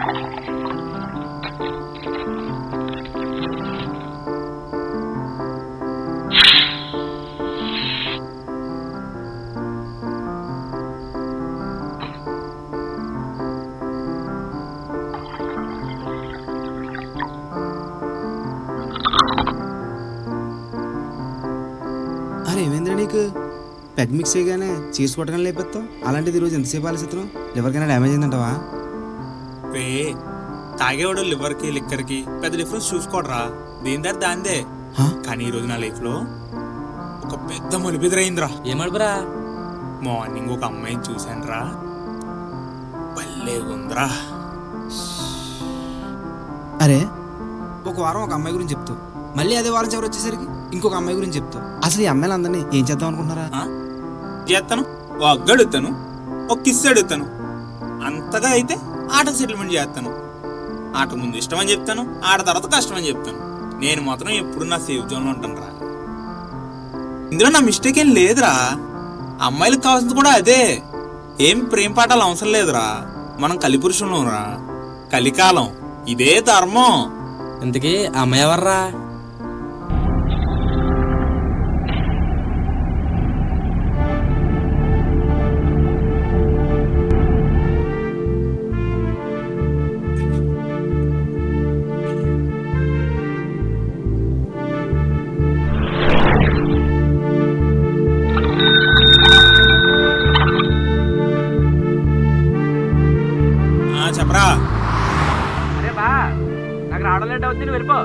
అరే ఏమైందిరా నీకు? పెగ్ మిక్స్ చేయగానే చీజ్ కొట్టగానే లేపెత్తావు. అలాంటిది ఈరోజు ఎంతసేపు ఆలోచిస్తున్నావు? లివర్కైనా డ్యామేజ్ అయిందంటావా? రే తాగేవాడు లివర్కి లిక్కర్కి పెద్ద డిఫరెన్స్ చూసుకోడరా, దేని దారి దాందే. కానీ ఈరోజు నా లైఫ్లో ఒక పెద్ద మలుపెదురైందిరా. ఏమడుపురా? మార్నింగ్ ఒక అమ్మాయిని చూశాను రా, భలే ఉందిరా. అరే ఒక వారం ఒక అమ్మాయి గురించి చెప్తావు, మళ్ళీ అదే వారం చివరి వచ్చేసరికి ఇంకొక అమ్మాయి గురించి చెప్తావు. అసలు ఈ అమ్మాయిలు అందరినీ ఏం చేద్దాం అనుకుంటున్నారా? చేస్తాను, ఒక అగ్గు అడుగుతాను, ఒక కిస్ అడుగుతాను, అంతగా అయితే ఆటకు సెటిల్మెంట్ చేస్తాను. ఆట ముందు ఇష్టం అని చెప్తాను, ఆట తర్వాత కష్టం అని చెప్తాను. నేను మాత్రం ఎప్పుడు నా సేఫ్ జోన్లో ఉంటాను రా. ఇందులో నా మిస్టేక్ ఏం లేదురా, అమ్మాయిలకు కావాల్సింది కూడా అదే. ఏం ప్రేమ పాఠాలు అవసరం లేదురా, మనం కలిపురుషులం రా, కలికాలం, ఇదే ధర్మం. ఇంతకీ అమ్మాయి ఎవర్రా? చెప్పరా. అరే బా, నాకు రావడం లేట్ అవుతుంది, నువ్వు వెళ్ళిపో.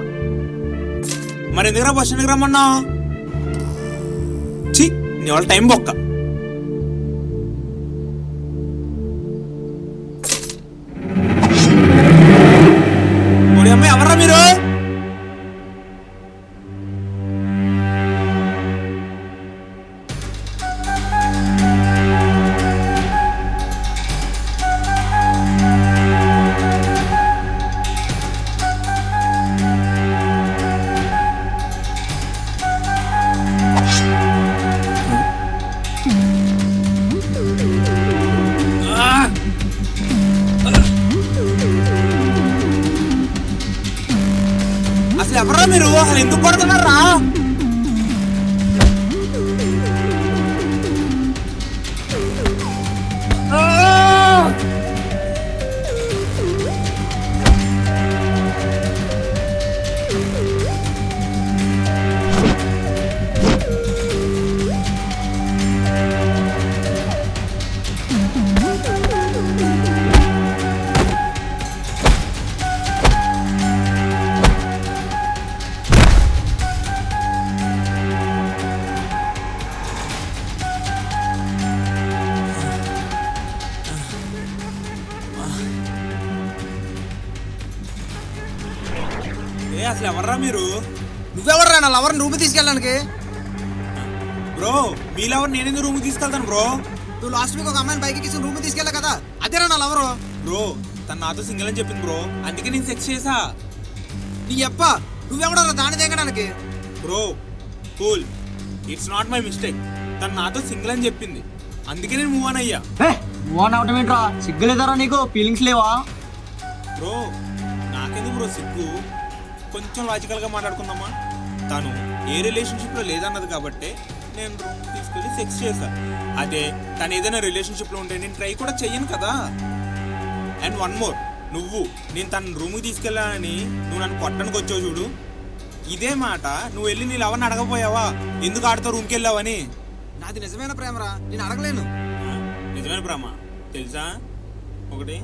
మరి ఎందుకురా బస్ స్టాండ్కి రమ్మన్నా? ఛీ, నీ వాళ్ళ టైం బొక్క. ఓడి అమ్మాయి ఎవర్రా మీరు? అసలు ఎవరా మీరు? అసలు ఎందుకు కొడుతున్నారా? అసలు ఎవర్రా మీరు? నువ్వెవర్రా నా లవర్ని రూమ్ తీసుకెళ్ళడానికి? బ్రో మీ లవర్ నేనెందుకు రూమ్ తీసుకెళ్తాను బ్రో? నువ్వు లాస్ట్ వీక్ ఒక అమ్మాయిని బైక్ ఎక్కించి రూమ్ తీసుకెళ్ళా కదా, అదేరా నా లవరు. బ్రో తను నాతో సింగిల్ అని చెప్పింది బ్రో, అందుకే నేను సెక్స్ చేసా. నీ అప్ప నువ్వెవడరా దాన్ని తెగడానికి? Bro cool, it's not my mistake. తను నాతో సింగిల్ అని చెప్పింది, అందుకే నేను మూవ్ ఆన్ అయ్యా. మూవ్ ఆన్ అవటం ఏంట్రా? సిగ్గులేదారా నీకు? ఫీలింగ్స్ లేవా? బ్రో నాకెందుకు బ్రో సిగ్గు, కొంచెం లాజికల్గా మాట్లాడుకుందామా. తను ఏ రిలేషన్షిప్లో లేదన్నది కాబట్టి నేను రూమ్ తీసుకెళ్ళి సెక్స్ చేశా. అదే తను ఏదైనా రిలేషన్షిప్లో ఉంటే నేను ట్రై కూడా చెయ్యను కదా. అండ్ వన్ మోర్, నువ్వు నేను తన రూమ్కి తీసుకెళ్ళానని నువ్వు నన్ను కొట్టడానికి వచ్చావు చూడు, ఇదే మాట నువ్వు వెళ్ళి నీ లవర్ని అడగపోయావా ఎందుకు ఆడితో రూమ్కి వెళ్ళావని? నాది నిజమైన ప్రేమరా, నేను అడగలేను. నిజమైన ప్రేమ తెలుసా? ఒకటి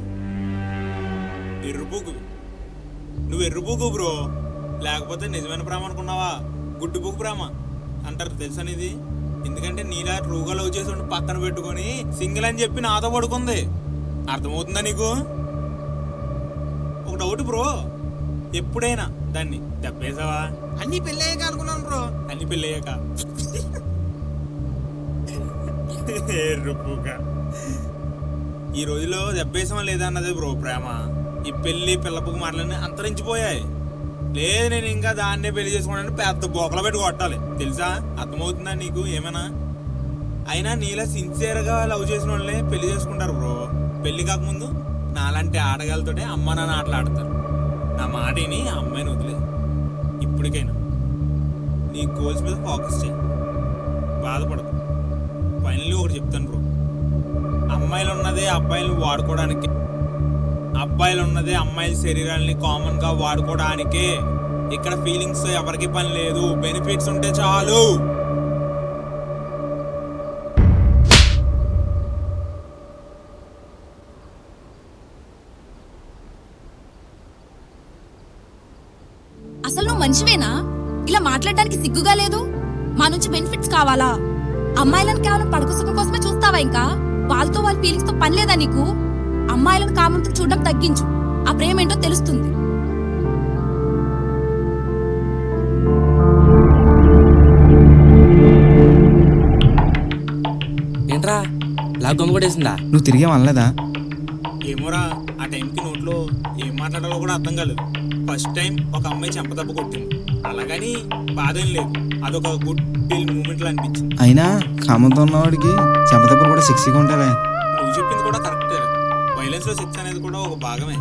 ఎర్రుపుకు, నువ్వు ఎర్రుపుకు బ్రో, లేకపోతే నిజమైన ప్రేమ అనుకున్నావా? గుడ్డుపుకు ప్రేమ అంటారు తెలుసా నీది? ఎందుకంటే నీలా ట్రూగా లవ్ చేసి ఉండి పక్కన పెట్టుకొని సింగిల్ అని చెప్పి నాతో పడుకుంది. అర్థమవుతుందా నీకు? ఒక డౌట్ బ్రో, ఎప్పుడైనా దాన్ని దెబ్బేసావా? అన్ని పెళ్ళయ్యాక అనుకున్నాను బ్రో. అన్ని పెళ్ళయ్యాక ఈ రోజులో దెబ్బేసామా లేదా అన్నదే బ్రో ప్రేమ. ఈ పెళ్లి పిల్లపుకు మాటలన్నీ అంతరించిపోయాయి. లేదు నేను ఇంకా దాన్నే పెళ్లి చేసుకోవడానికి పెద్ద బొక్కలు పెట్టి కొట్టాలి తెలుసా? అర్థమవుతుందా నీకు ఏమైనా? అయినా నీలా సిన్సియర్గా లవ్ చేసిన వాళ్ళే పెళ్లి చేసుకుంటారు బ్రో. పెళ్లి కాకముందు నాలాంటి ఆడగాలతోటే అమ్మ నాన్న ఆటలు ఆడతారు. నా మాటిని ఆ అమ్మాయిని వదిలే. ఇప్పటికైనా నీ గోల్స్ మీద ఫోకస్ చేయి, బాధపడకు. ఫైనల్లీ ఒకటి చెప్తాను బ్రో, అమ్మాయిలు ఉన్నదే అబ్బాయిలు వాడుకోవడానికి, అబ్బాయిలు ఉన్నదే అమ్మాయిల శరీరాల్ని కామన్గా వాడుకోవడానికే. ఇక్కడ ఫీలింగ్స్ ఎవరికి పని లేదు, బెనిఫిట్స్ ఉంటే చాలు. అసలు నువ్వు మనిషివేనా? ఇలా మాట్లాడడానికి సిగ్గుగా లేదు? మా నుంచి బెనిఫిట్స్ కావాలా? అమ్మాయిలను కేవలం పడక సుఖం కోసమే చూస్తావా? ఇంకా వాళ్ళతో వాళ్ళ ఫీలింగ్స్ తో పని లేదా నీకు? అమ్మాయిలను కామంతో చూడడం తగ్గించు, ఆ ప్రేమ ఏంటో తెలుస్తుంది. ఏంట్రా లాగ్ గొంగ కొట్టేసిందా? నువ్వు తిరిగి అనలేదా? ఏమోరా, ఆ టైంకి నోట్లో ఏం మాట్లాడాలో కూడా అర్థం కాలేదు. ఫస్ట్ టైం ఒక అమ్మాయి చెంపదెబ్బ కొట్టింది, అలాగని బాధ ఏం లేదు. అదొక గుడ్ ఫీల్ మూమెంట్ లా అనిపించింది. అయినా కామంతో ఉన్నవాడికి చెంపదెబ్బలు కూడా సెక్సీగా ఉంటావే. నువ్వు చెప్పింది కూడా కరెక్టే. వైలెన్స్ లో సెక్స్ అనేది కూడా ఒక భాగమే.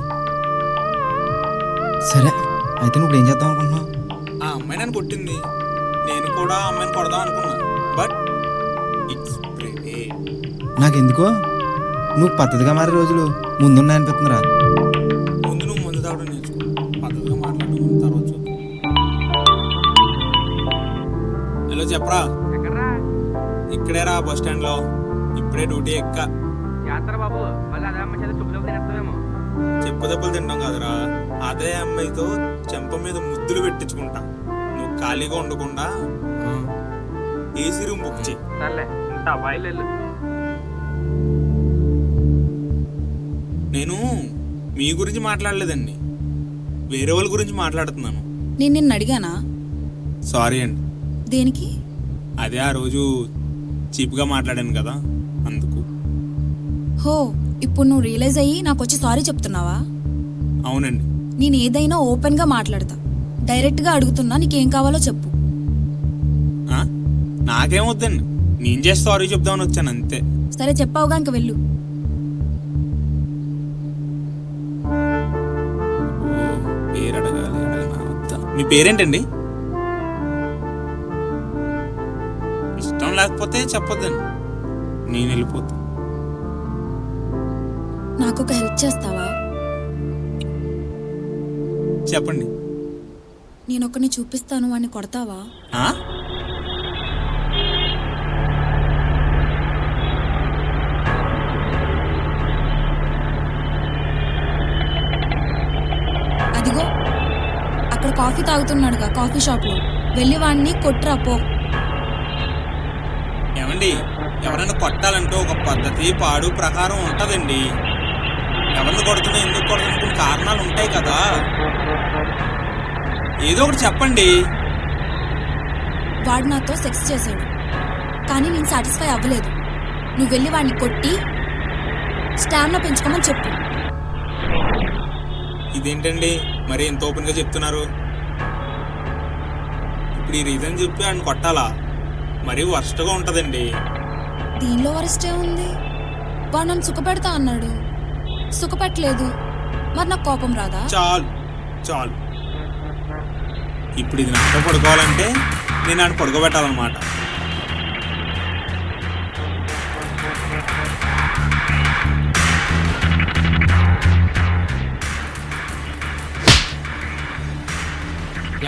సరే, అయితే నువ్వు ఏం చేద్దాం అనుకుంటున్నావు? ఆ అమ్మాయి నన్ను కొట్టింది, నేను కూడా ఆ అమ్మాయిని కొడదాం అనుకున్నా. బట్ ఇట్స్ నాకెందుకో నువ్వు పద్ధతిగా మారే రోజులు ముందున్నాయనిపిస్తుందిరా. ముందు నువ్వు ముందు తాగడం నేర్చుకో, పద్ధతిగా మాట్లాడడం తర్వాత చూద్దాం. హలో చెప్పరా? ఎక్కడ్రా? ఇక్కడేరా బస్ స్టాండ్ లో. ఇప్పుడే డ్యూటీ ఎక్క. జాతర బాబు, మళ్ళీ అదే అమ్మాయి చేత చుక్కులు తినేస్తావేమో. చెప్పు దెబ్బలు తింటాం కదరా, అదే అమ్మాయితో చెంప మీద ముద్దులు పెట్టించుకుంటా. నువ్వు ఖాళీగా ఉండకుండా ఏసీ రూమ్ బుక్ చేయి. సర్లే, ఉంటా, బయలుదేరు. నేను మీ గురించి మాట్లాడలేదండి, వేరే వాళ్ళ గురించి మాట్లాడుతున్నాను. నేను నిన్ను అడిగానా? సారీ అండి. దేనికి? అదే ఆ రోజు చీప్గా మాట్లాడాను కదా, అందుకు. హో, ఇప్పుడు నువ్వు రియలైజ్ అయ్యి నాకు వచ్చి సారీ చెప్తున్నావా? అవునండి. నేను ఏదైనా ఓపెన్ గా మాట్లాడతా, డైరెక్ట్ గా అడుగుతున్నా, నీకేం కావాలో చెప్పు. ఆ? నాకేం వద్దండి, నేను చేసి సారీ చెప్దామని వచ్చాను అంతే. సరే చెప్పావుగా, ఇంక వెళ్ళు. పేరు అడగాలి, అడగనా వద్దా? మీ పేరేంటండి? ఇష్టం లేకపోతే చెప్పొద్దండి, నేను వెళ్ళిపోతా. నాకు ఒక హెల్ప్ చేస్తావా? చెప్పండి. నేను ఒకరిని చూపిస్తాను, వాడిని కొడతావా? ఆ? అదిగో అక్కడ కాఫీ తాగుతున్నాడుగా, కాఫీ షాప్ లో. వెళ్ళి వాడిని కొట్టురా పో. ఏమండి, ఎవరైనా కొట్టాలంటే ఒక పద్ధతి పాడు ప్రకారం ఉంటుందండి. ఎవరిని కొడుతున్నా ఎందుకు కొడుతున్నా కొన్ని కారణాలు ఉంటాయి కదా, ఏదో ఒకటి చెప్పండి. వాడు నాతో సెక్స్ చేశాడు, కానీ నేను సాటిస్ఫై అవ్వలేదు. నువ్వు వెళ్ళి వాడిని కొట్టి స్టామినా పెంచుకోమని చెప్పు. ఇదేంటండి మరి ఎంత ఓపెన్గా చెప్తున్నారు? ఇప్పుడు ఈ రీజన్ చెప్పి ఆయన కొట్టాలా? మరీ వర్స్ట్గా ఉంటుందండి. దీనిలో వరస్టే ఉంది. వాడు నన్ను సుఖపెడతా అన్నాడు, సుఖపెట్టలేదు. మరి నాకు కోపం రాదా? చాలు చాలు, ఇప్పుడు ఇది నాతో పడుకోవాలంటే నేను ఆయన పడుకోబెట్టాలన్నమాట.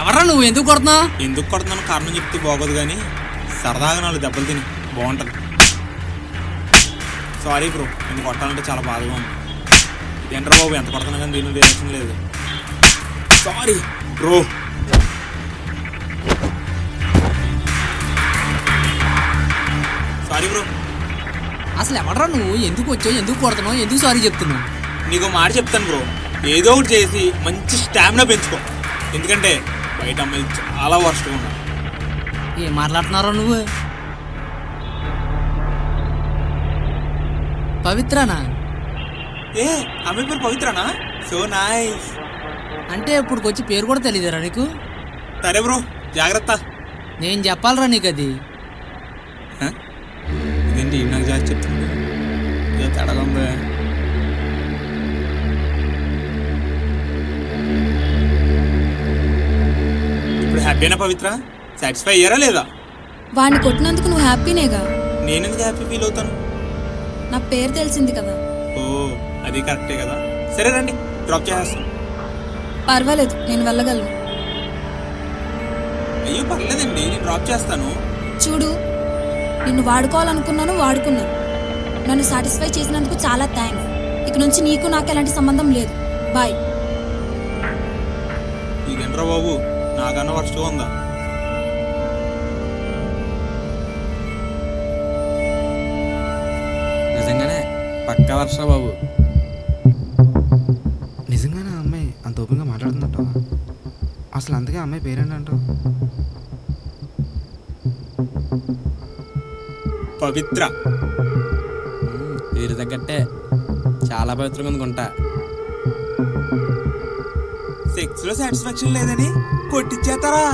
ఎవర్రా నువ్వు? ఎందుకు కొడుతున్నా? ఎందుకు కొడుతున్నాను కారణం చెప్తే బాగోదు, కానీ సరదాగా 4 దెబ్బలు తిని బాగుంటుంది. సారీ బ్రో, నేను కొట్టాలంటే చాలా బాధగా ఉంది. ఇదేంట్రా బాబు, ఎంత కొడుతున్నా కానీ దీని రియాక్షన్ లేదు. Sorry bro. Sorry bro. అసలు ఎవర్రా నువ్వు? ఎందుకు వచ్చావు? ఎందుకు కొడుతున్నావు? ఎందుకు సారీ చెప్తున్నావు? నీకు మాట చెప్తాను బ్రో, ఏదో ఒకటి చేసి మంచి స్టామినా పెంచుకో. ఎందుకంటే బయట అమ్మాయిలు చాలా వర్స్ట్గా ఉన్నారు. ఏం మాట్లాడుతున్నారా నువ్వు? పవిత్రనా? ఏ అమ్మాయి పేరు పవిత్రనా? So nice. అంటే ఇప్పుడు వచ్చి పేరు కూడా తెలియదురా నీకు? సరే బ్రో, జాగ్రత్త. నేను చెప్పాలరా నీకు అది. ఇదేంటి నాకు జాగ్రత్త చెప్తుంది, తేడాగా ఉంది. అయిపోయినా పవిత్ర సాటిస్ఫై అయ్యారా లేదా? వాడిని కొట్టినందుకు నువ్వు హ్యాపీనేగా? నేనెందుకు హ్యాపీ ఫీల్ అవుతాను? నా పేరు తెలిసింది కదా. ఓ అది కరెక్టే కదా. సరే రండి, డ్రాప్ చేసేస్తాను. పర్వాలేదు, నేను వెళ్ళగలను. అయ్యో పర్లేదండి, నేను డ్రాప్ చేస్తాను. చూడు, నిన్ను వాడుకోవాలనుకున్నాను, వాడుకున్నాను. నన్ను సాటిస్ఫై చేసినందుకు చాలా థ్యాంక్స్. ఇక నుంచి నీకు నాకు ఎలాంటి సంబంధం లేదు. బాయ్. ఇదేంట్రా బాబు, నాకన్నా వర్షం ఉందా? నిజంగానే పక్కా వర్షం బాబు. నిజంగానే ఆ అమ్మాయి అంత ఓపెన్గా మాట్లాడుతుందంటావా? అసలు అందుకే ఆ అమ్మాయి పేరేంటి అంటావు? పవిత్ర. పేరు తగ్గట్టే చాలా పవిత్రంగా ఉందికుంటా. సెక్స్ లో సాటిస్ఫాక్షన్ లేదని కొట్టించేస్తారా?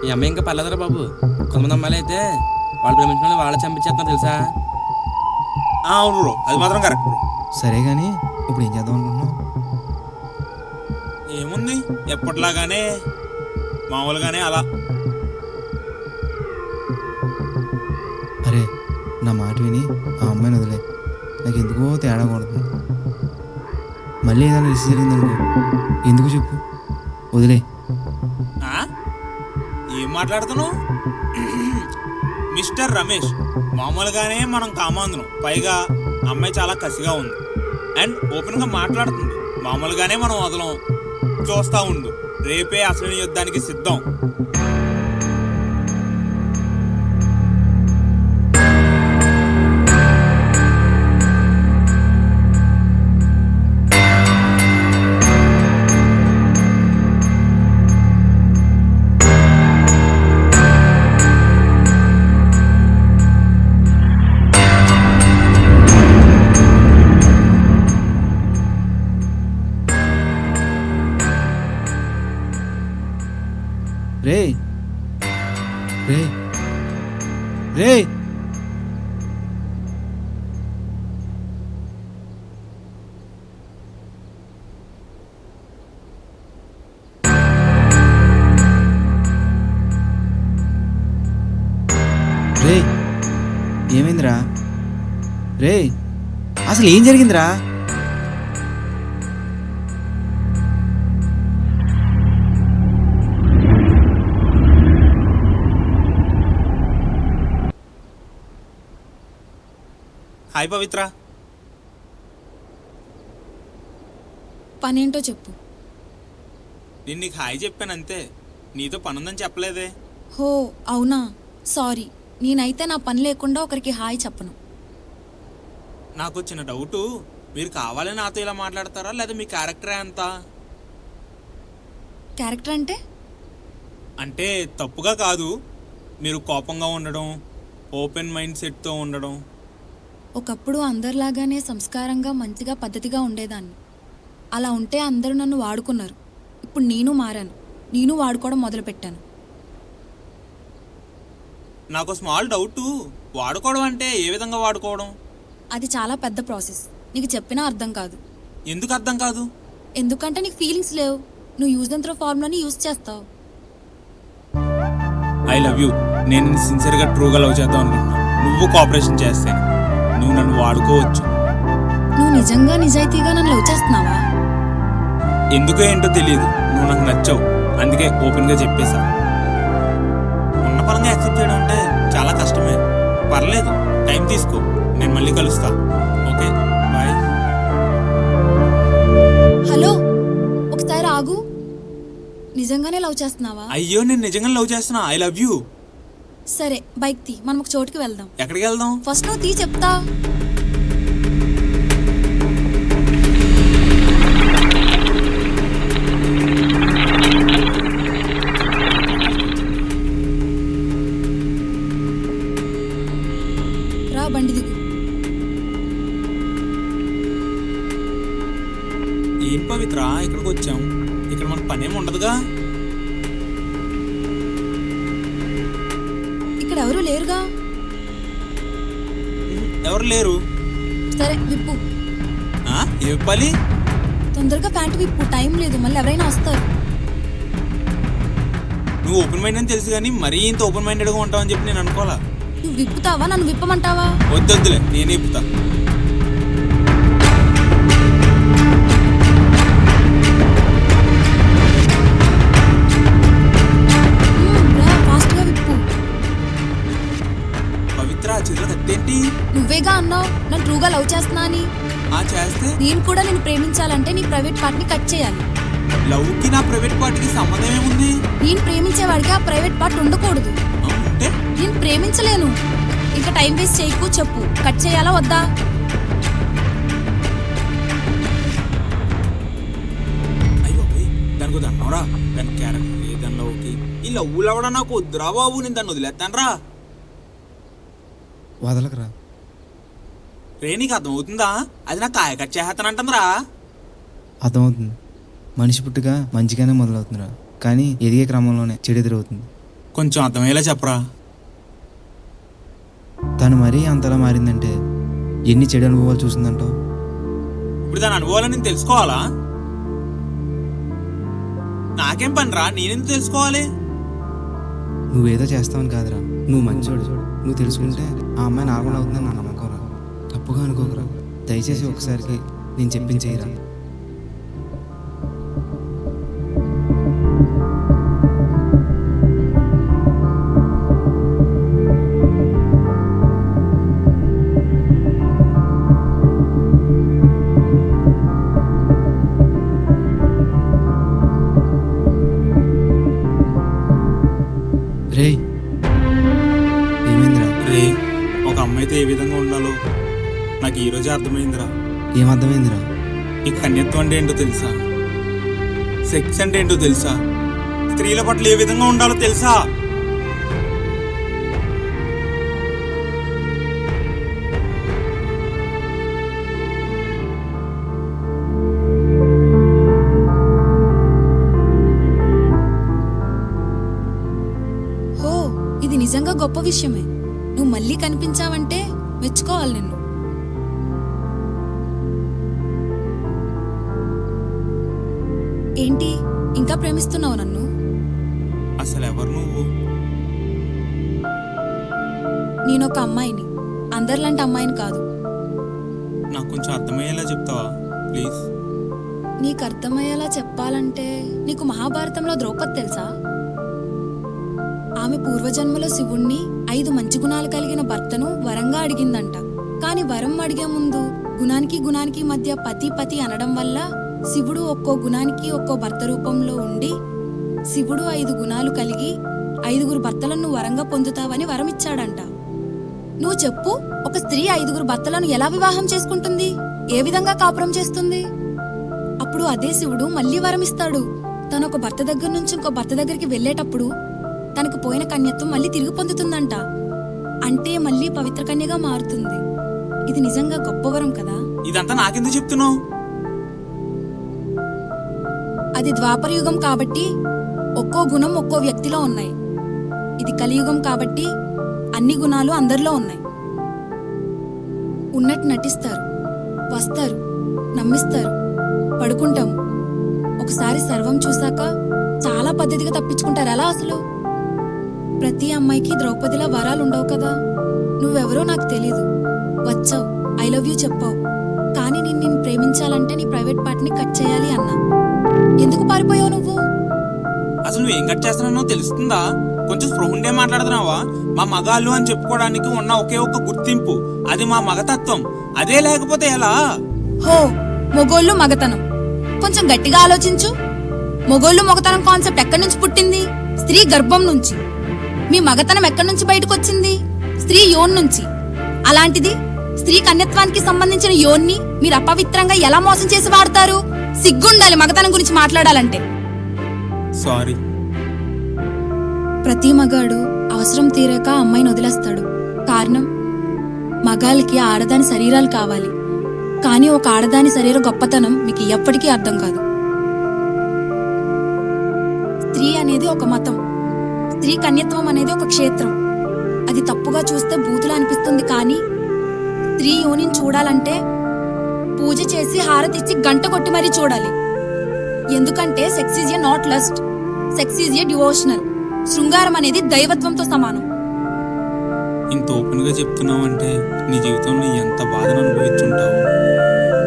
ఈ అమ్మాయి ఇంకా పర్లేదురా బాబు. కొంతమంది అమ్మాయిలు అయితే వాళ్ళు ప్రేమించిన వాళ్ళు చంపించేస్తున్నారు తెలుసా? అవును బ్రో, అది మాత్రం కరెక్ట్ బ్రో. సరే కానీ ఇప్పుడు ఏం చేద్దాం అనుకుంటున్నావు? ఏముంది, ఎప్పటిలాగానే మామూలుగానే అలా. అరే నా మాట విని ఆ అమ్మాయిని వదిలే. నాకు ఎందుకో తేడా కొడుతుంది. మళ్ళీ ఏదైనా రిస్క్ జరిగిందనుకో ఎందుకు చెప్పు, వదిలే. ఆ? ఏం మాట్లాడుతున్నావు? మిస్టర్ రమేష్, మామూలుగానే మనం కామాంధులం, పైగా అమ్మాయి చాలా కసిగా ఉంది అండ్ ఓపెన్గా మాట్లాడుతుంది. మామూలుగానే మనం వదలం. చూస్తా ఉండు, రేపే అసలు యుద్ధానికి సిద్ధం. రే రే రే రే ఏమైందిరా? రే అసలు ఏం జరిగిందిరా? హాయ్ పవిత్ర. పనేంటో చెప్పు. నేను నీకు హాయ్ చెప్పాను అంతే, నీతో పనుందని చెప్పలేదే. హో అవునా, సారీ. నేనైతే నా పని లేకుండా ఒకరికి హాయ్ చెప్పను. నాకు వచ్చిన డౌటు, మీరు కావాలని నాతో ఇలా మాట్లాడతారా లేదా మీ క్యారెక్టరే అంత? క్యారెక్టర్ అంటే? అంటే తప్పుగా కాదు, మీరు కోపంగా ఉండడం, ఓపెన్ మైండ్ సెట్తో ఉండడం. ఒకప్పుడు అందరిలాగానే సంస్కారంగా మంచిగా పద్ధతిగా ఉండేదాన్ని. అలా ఉంటే అందరూ నన్ను వాడుకున్నారు. ఇప్పుడు నేను మారాను, నేను వాడుకోవడం మొదలుపెట్టాను. నాకు స్మాల్ డౌటు, వాడుకోవడం అంటే ఏ విధంగా వాడుకోవడం? అది చాలా పెద్ద ప్రాసెస్, నీకు చెప్పినా అర్థం కాదు. ఎందుకు అర్థం కాదు? ఎందుకంటే నీకు ఫీలింగ్స్ లేవు. నువ్వు యూజ్ అండ్ త్రో ఫార్ములాని యూజ్ చేస్తావు. I love you. నేను సిన్సియర్గా ట్రూగా లవ్ చేద్దాం అనుకుంటున్నా. నువ్వు కోఆపరేషన్ చేస్తే నువ్వు నన్ను వాడుకోవచ్చు. నువ్వు నిజంగా నిజాయితీగా నన్ను లవ్ చేస్తున్నావా? ఎందుకో ఏంటో తెలియదు, నువ్వు నాకు నచ్చావు, అందుకే ఓపెన్గా చెప్పేశా. ఉన్న పరంగా యాక్సెప్ట్ చేయడం అంటే చాలా కష్టమే. పర్లేదు, టైం తీసుకో, నేను మళ్ళీ కలుస్తా. Okay bye. హలో, ఒకసారి ఆగు. నిజంగానే లవ్ చేస్తున్నావా? అయ్యో, నేను నిజంగా లవ్ చేస్తున్నా. I love you. సరే, బైక్ తీ, మనం ఒక చోటుకి వెళ్దాం. ఎక్కడికి వెళ్దాం? ఫస్ట్ నువ్వు తీ, చెప్తా. రా, బండి దిగు. ఏం పవిత్ర, ఇక్కడికి వచ్చాం. ఇక్కడ మన పనేం ఉండదుగా. ఇక్కడ ఎవరు లేరుగా. ఎవరు లేరు? సరే, విప్పు. ఏ విప్పాలి? తొందరగా ప్యాంటు విప్పు, టైం లేదు, మళ్ళీ ఎవరైనా వస్తారు. నువ్వు ఓపెన్ మైండ్ అని తెలుసు కానీ మరీ ఇంత ఓపెన్ మైండెడ్గా ఉంటావని చెప్పి నేను అనుకోవాలా. నువ్వు విప్పుతావా, నన్ను విప్పమంటావా? వద్దులే, నేనే ఇప్పుతా. ఫాస్ట్గా విప్పు. పవిత్ర చేతిలో కత్తేంటి? నువ్వేగా అన్నావు నన్ను ట్రూగా లవ్ చేస్తున్నా అని. చేస్తే నేను కూడా నేను ప్రేమించాలంటే నీ ప్రైవేట్ పార్ట్ ని కట్ చేయాలి. లవ్ కి నా ప్రైవేట్ పార్ట్కి సంబంధం ఏముంది? నేను ప్రేమించేవాడికి ఆ ప్రైవేట్ పార్ట్ ఉండకూడదు. అంటే నేను ప్రేమించలేను. ఇంకా టైం వేస్ట్ చేయకు, చెప్పు కట్ చేయాలా వద్దా? అయ్యో దానికి అన్నవరా, దాని క్యారెక్టర్ దాని లవ్కి ఈ లవ్వులు అవడా నాకు వద్దురా బాబు, నేను దాన్ని వదిలేస్తాను రా. వదలకరా. రే నీకు అర్థమవుతుందా? అది నా కాయ కట్ చేస్తానంటుందిరా. అర్థమవుతుంది. మనిషి పుట్టుక మంచిగానే మొదలవుతుందిరా, కానీ ఎదిగే క్రమంలోనే చెడు ఎదురవుతుంది. కొంచెం అర్థమయ్యేలా చెప్పరా. తను మరీ అంతలా మారిందంటే ఎన్ని చెడు అనుభవాలు చూసిందంటావు? ఇప్పుడు దాని అనుభవాలని నేను తెలుసుకోవాలా? నాకేం పనిరా, నేనెందుకు తెలుసుకోవాలి? నువ్వేదో చేస్తావని కాదురా, నువ్వు మంచోడు. నువ్వు తెలుసుకుంటే ఆ అమ్మాయి నార్మల్ అవుతుందని నా నమ్మకంరా. తప్పుగా అనుకోకరా. దయచేసి ఒకసారికి నేను చెప్పించేయరా. రే ఏమైందిరా? రే ఒక అమ్మాయితో ఏ విధంగా ఉండాలో నాకు ఈరోజే అర్థమైందిరా. ఏమర్థమైందిరా? ఈ కన్యత్వం అంటే ఏంటో తెలుసా? సెక్స్ అంటే ఏంటో తెలుసా? స్త్రీల పట్ల ఏ విధంగా ఉండాలో తెలుసా? హో, ఇది నిజంగా గొప్ప విషయమే. నువ్వు మళ్ళీ కనిపించావంటే మెచ్చుకోవాలి నిన్ను. ఏంటి ఇంకా ప్రేమిస్తున్నావు నన్ను? అసలు ఎవరు నువ్వు? నేనొక అమ్మాయిని, అందరిలాంటి అమ్మాయిని కాదు. నాకు కొంచెం అర్థమయ్యేలా చెప్తావా ప్లీజ్? నీకు అర్థమయ్యేలా చెప్పాలంటే నీకు మహాభారతంలో ద్రౌపది తెలుసా? ఆమె పూర్వజన్మలో శివుణ్ణి 5 మంచి గుణాలు కలిగిన భర్తను వరంగా అడిగిందంట. కాని వరం అడిగే ముందు గుణానికి మధ్య పతి అనడం వల్ల శివుడు ఒక్కో గుణానికి ఒక్కో భర్త రూపంలో ఉండి, శివుడు 5 గుణాలు కలిగి 5గురు భర్తలను వరంగా పొందుతావని వరం ఇచ్చాడంట. నువ్వు చెప్పు, ఒక స్త్రీ 5గురు భర్తలను ఎలా వివాహం చేసుకుంటుంది? ఏ విధంగా కాపురం చేస్తుంది? అప్పుడు అదే శివుడు మళ్ళీ వరం ఇస్తాడు. తను ఒక భర్త దగ్గర నుంచి ఇంకో భర్త దగ్గరికి వెళ్ళేటప్పుడు తనకు పోయిన కన్యత్వం మళ్ళీ తిరిగి పొందుతుందంట. అంటే మళ్ళీ పవిత్ర కన్యగా మారుతుంది. ఇది నిజంగా గొప్ప వరం కదా. ఇదంతా నాకెందుకు చెప్తున్నావు? అది ద్వాపర యుగం కాబట్టి ఒక్కో గుణం ఒక్కో వ్యక్తిలో ఉన్నాయి. ఇది కలియుగం కాబట్టి అన్ని గుణాలు అందరిలో ఉన్నాయి. ఉన్నట్టు నటిస్తారు, వస్తారు, నమ్మిస్తారు, పడుకుంటాం. ఒకసారి సర్వం చూశాక చాలా పద్ధతిగా తప్పించుకుంటారు. ఎలా అసలు? ప్రతి అమ్మాయికి ద్రౌపదిలా వరాలు ఉండవు కదా. నువ్వెవరో నాకు తెలీదు, వచ్చావు, ఐ లవ్ యూ చెప్పావు. కానీ నిన్ను ప్రేమించాలంటే నీ ప్రైవేట్ పార్ట్ ని కట్ చేయాలి అన్నా. ఎందుకు పారిపోయావు నువ్వు? అసలు నువ్వేం కట్ చేస్తున్నానో తెలుస్తుందా? కొంచెం స్పృహుండే మాట్లాడుతున్నావా? మా మగాళ్ళు అని చెప్పుకోవడానికి ఉన్న ఒకే ఒక్క గుర్తింపు అది మా మగతత్వం. అదే లేకపోతే ఎలా? హో, మొగోళ్ళు మగతనం. కొంచెం గట్టిగా ఆలోచించు. మొగోళ్ళు మగతనం కాన్సెప్ట్ ఎక్కడి నుంచి పుట్టింది? స్త్రీ గర్భం నుంచి. మీ మగతనం ఎక్కడి నుంచి బయటకు వచ్చింది? స్త్రీ యోన్ నుంచి. అలాంటిది స్త్రీ కన్యత్వానికి సంబంధించిన యోన్ని మీరు అపవిత్రంగా ఎలా మోసం చేసి వాడతారు? సిగ్గుండాలి మగతనం గురించి మాట్లాడాలంటే. సారీ. ప్రతి మగాడు అవసరం తీరాక అమ్మాయిని వదిలేస్తాడు. కారణం, మగాళ్ళకి ఆడదాని శరీరాలు కావాలి. కానీ ఒక ఆడదాని శరీర గొప్పతనం మీకు ఎప్పటికీ అర్థం కాదు. స్త్రీ అనేది ఒక మతం, స్త్రీ కన్యత్వం అనేది ఒక క్షేత్రం. అది తప్పుగా చూస్తే బూతులా అనిపిస్తుంది. కానీ స్త్రీ యోనిని చూడాలంటే పూజ చేసి హారతిచ్చి గంట కొట్టి మరీ చూడాలి. ఎందుకంటే sex is a not lust, sex is a devotional. శృంగారం అనేది దైవత్వంతో సమానం. ఇంత ఓపెన్గా చెప్తున్నావు అంటే నీ జీవితంలో ఎంత బాధను అనుభవించుంటావు.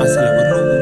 అసలు ఎవరు నువ్వు?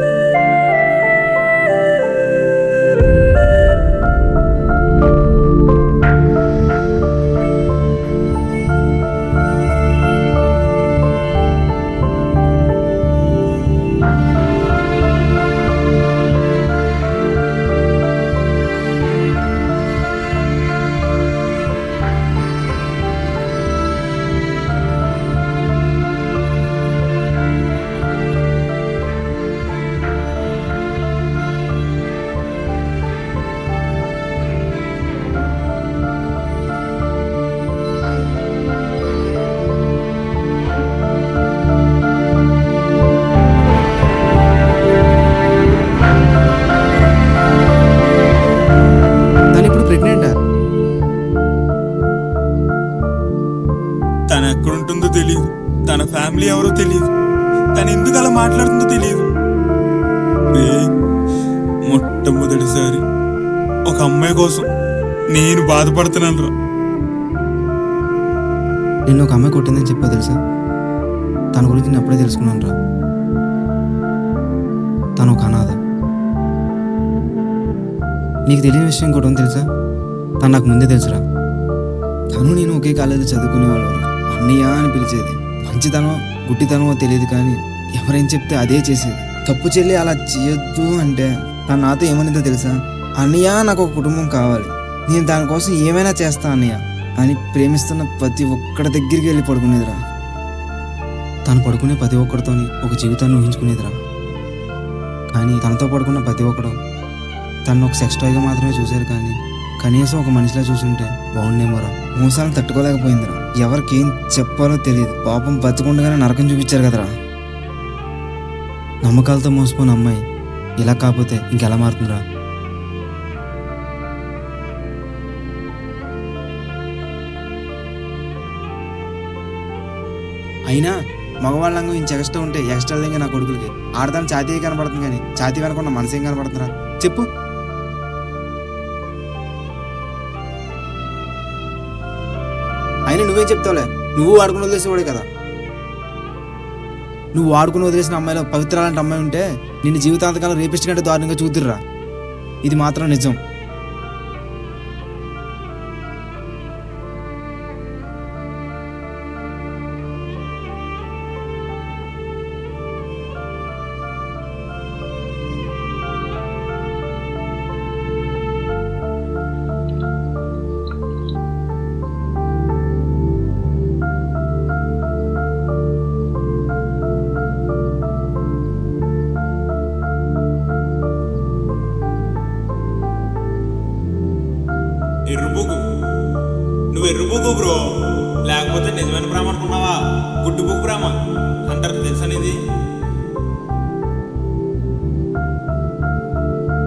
తను ఇప్పుడు ప్రెగ్నెంటా? తను ఎక్కడుంటుందో తెలియదు, తన ఫ్యామిలీ ఎవరో తెలియదు, తను ఎందుకు అలా మాట్లాడుతుందో తెలియదు. మొట్టమొదటిసారి ఒక అమ్మాయి కోసం నేను బాధపడుతున్నాను రా. నిన్ను ఒక అమ్మాయి కొట్టిందని చెప్పా తెలుసా? తన గురించి నేను అప్పుడే తెలుసుకున్నాను రా. తను ఒక అనాథ. నీకు తెలియని విషయం కూడా ఉంది తెలుసా? తను నాకు ముందే తెలుసురా. తను నేను ఒకే కాలేజీలో చదువుకునేవాళ్ళం. అన్నయ్య అని పిలిచేది. మంచితనం గుడ్డితనమో తెలియదు కానీ ఎవరేం చెప్తే అదే చేసేది. తప్పు చెల్లి అలా చేయొద్దు అంటే తను నాతో ఏమనిందో తెలుసా? అన్నయ్య నాకు ఒక కుటుంబం కావాలి, నేను దానికోసం ఏమైనా చేస్తా అన్నయ్య అని ప్రేమిస్తున్న ప్రతి ఒక్కడి దగ్గరికి వెళ్ళి పడుకునేదిరా. తను పడుకునే ప్రతి ఒక్కడితోని ఒక జీవితాన్ని ఊహించుకునేదిరా. కానీ తనతో పడుకున్న ప్రతి ఒక్కడు తను ఒక సెక్స్ టాయ్గా మాత్రమే చూశారు కానీ కనీసం ఒక మనిషిలా చూసుంటే బాగుండేమోరా. మోసాలను తట్టుకోలేకపోయిందిరా. ఎవరికి ఏం చెప్పాలో తెలియదు. పాపం బతుకుండగానే నరకం చూపించారు కదరా. నమ్మకాలతో మోసపోయిన అమ్మాయి ఇలా కాకపోతే ఇంకెలా మారుతుందిరా? అయినా మగవాళ్ళంగా ఇంత ఎక్స్ట్రా ఉంటే ఎక్స్ట్రా లేక నా కొడుకులకి ఆడదాని ఛాతీ కనబడుతుంది కానీ ఛాతీ వెనకున్న మనసేం కనబడుతుందిరా చెప్పు. అయినా నువ్వేం చెప్తావులే, నువ్వు వాడుకుని వదిలేసేవాడే కదా. నువ్వు వాడుకుని వదిలేసిన అమ్మాయిలో పవిత్రాలంటే అమ్మాయి ఉంటే నిన్ను జీవితాంతకాలం రేపిస్ట్ కంటే దారుణంగా చూద్దుర్రా. ఇది మాత్రం నిజం. ఎర్రుబుగు, నువ్వు ఎర్రుబుగు బ్రో, లేకపోతే నిజమైన ప్రేమ అనుకున్నావా? గుడ్డుబుగు ప్రేమ అంటారు తెలుసా నీది?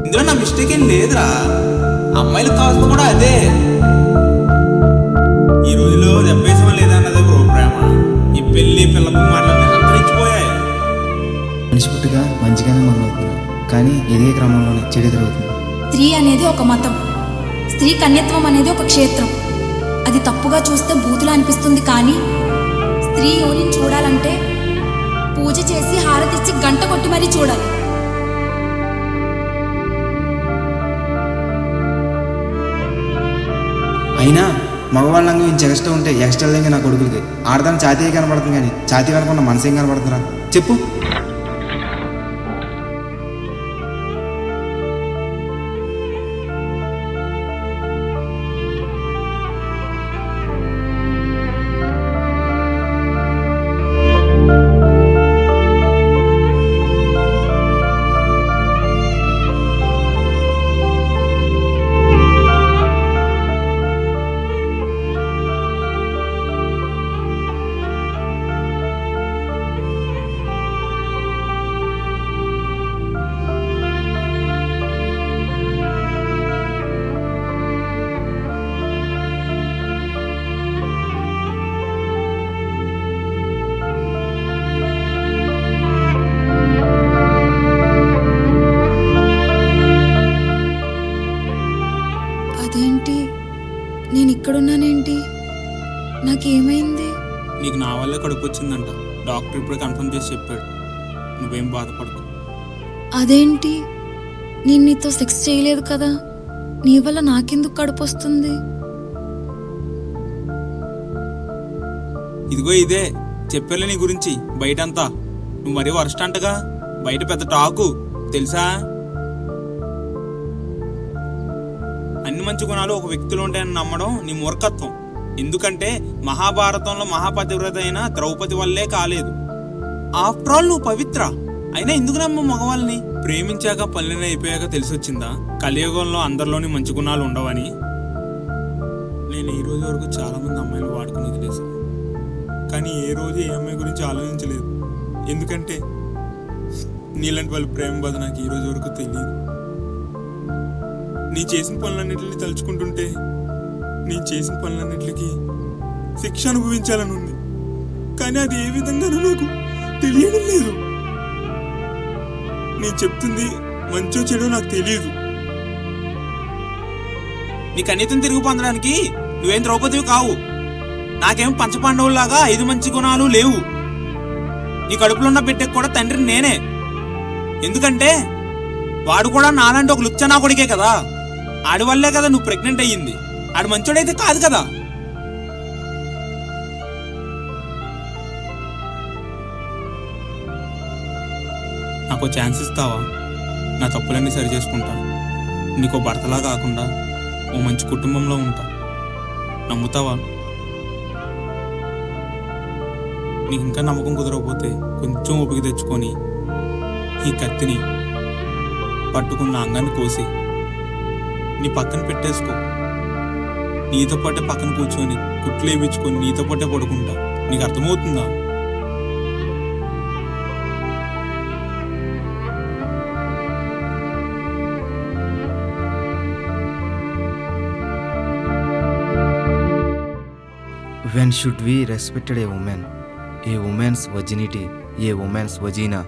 ఇందులో నా మిస్టేక్ ఏం లేదురా. అమ్మాయిలకు కావాల్సింది కూడా అదే. ఈ రోజులో దెబ్బేసం లేదన్నదే బ్రో ప్రేమ. ఈ పెళ్లి పిల్లపు మాటలన్నీ అంతరించిపోయాయి. మనిషి పుట్టుగా మంచిగానే మొదలవుతున్నారు కానీ ఎదిగే క్రమంలోనే చెడు ఎదురవుతుంది. స్త్రీ అనేది ఒక మతం, స్త్రీ కన్యత్వం అనేది ఒక క్షేత్రం. అది తప్పుగా చూస్తే బూతులా అనిపిస్తుంది కానీ స్త్రీ యోనిని చూడాలంటే పూజ చేసి హారతిచ్చి గంట కొట్టి మరీ చూడాలి. అయినా మగవాళ్ళంగా ఇంత ఎక్స్ట్రా ఉంటే ఎక్స్ట్రా లేక నా కొడుకులకి ఆడదాని ఛాతీ కనబడుతుంది కానీ ఛాతీ వెనకున్న మనసేం కనబడుతుందిరా చెప్పు. వచ్చిందంట. డాక్టర్ ఇప్పుడు కన్ఫర్మ్ చేసి చెప్పాడు. నువ్వేం బాధపడకు. అదేంటి, నేను నీతో సెక్స్ చేయలేదు కదా, నీ వల్ల నాకెందుకు కడుపు వస్తుంది? ఇదిగో ఇదే చెప్పాలే నీ గురించి బయటంతా. నువ్వు మరీ వరస్ట్ అంటగా, బయట పెద్ద టాకు తెలుసా. అన్ని మంచి గుణాలు ఒక వ్యక్తిలో ఉంటాయని నమ్మడం నీ మూర్ఖత్వం. ఎందుకంటే మహాభారతంలో మహాపతివ్రత అయిన ద్రౌపది వల్లే కాలేదు. ఆఫ్టర్ ఆల్ నువ్వు పవిత్ర అయినా ఎందుకు నమ్మ మగవాళ్ళని? ప్రేమించాక పల్లెని అయిపోయాక తెలిసొచ్చిందా కలియుగంలో అందరిలోని మంచి గుణాలు ఉండవని? నేను ఈ రోజు వరకు చాలా మంది అమ్మాయిలు వాడుకుని వదిలేశాను, కానీ ఏ రోజు ఏ అమ్మాయి గురించి ఆలోచించలేదు. ఎందుకంటే నీలాంటి వాళ్ళ ప్రేమ బాధ నాకు ఈ రోజు వరకు తెలియదు. నీ చేసిన పనులన్నింటినీ తలుచుకుంటుంటే నేను చేసిన పనులన్నింటికి శిక్ష అనుభవించాలని ఉంది, కానీ అది ఏ విధంగానూ నాకు తెలియడం లేదు. నేను చెప్తుంది మంచో చెడో నాకు తెలియదు. నీ కనీతం తిరిగి పొందడానికి నువ్వేం ద్రౌపదివి కావు. నాకేం పంచపాండవుల్లాగా 5 మంచి గుణాలు లేవు. నీ కడుపులో ఉన్న బిడ్డకు కూడా తండ్రిని నేనే. ఎందుకంటే వాడు కూడా నాలాంటి ఒక లుచ్చనా కొడుకే కదా. ఆడి వల్లే కదా నువ్వు ప్రెగ్నెంట్ అయ్యింది. ఆడు మంచోడైతే కాదు కదా. నాకు ఛాన్స్ ఇస్తావా? నా తప్పులన్నీ సరి చేసుకుంటా. నీకో భర్తలా కాకుండా ఓ మంచి కుటుంబంలో ఉంటా. నమ్ముతావా? నీకు ఇంకా నమ్మకం కుదరకపోతే కొంచెం ఓపిక తెచ్చుకొని ఈ కత్తిని పట్టుకున్న అంగాన్ని కోసి నీ పక్కన పెట్టేసుకో. నీతో పాటే పక్కన కూర్చొని కుట్లు వేయించుకొని నీతో పాటే పడుకుంటా. నీకు అర్థమవుతుందా? When should we respect a woman? A woman's virginity, a woman's vagina,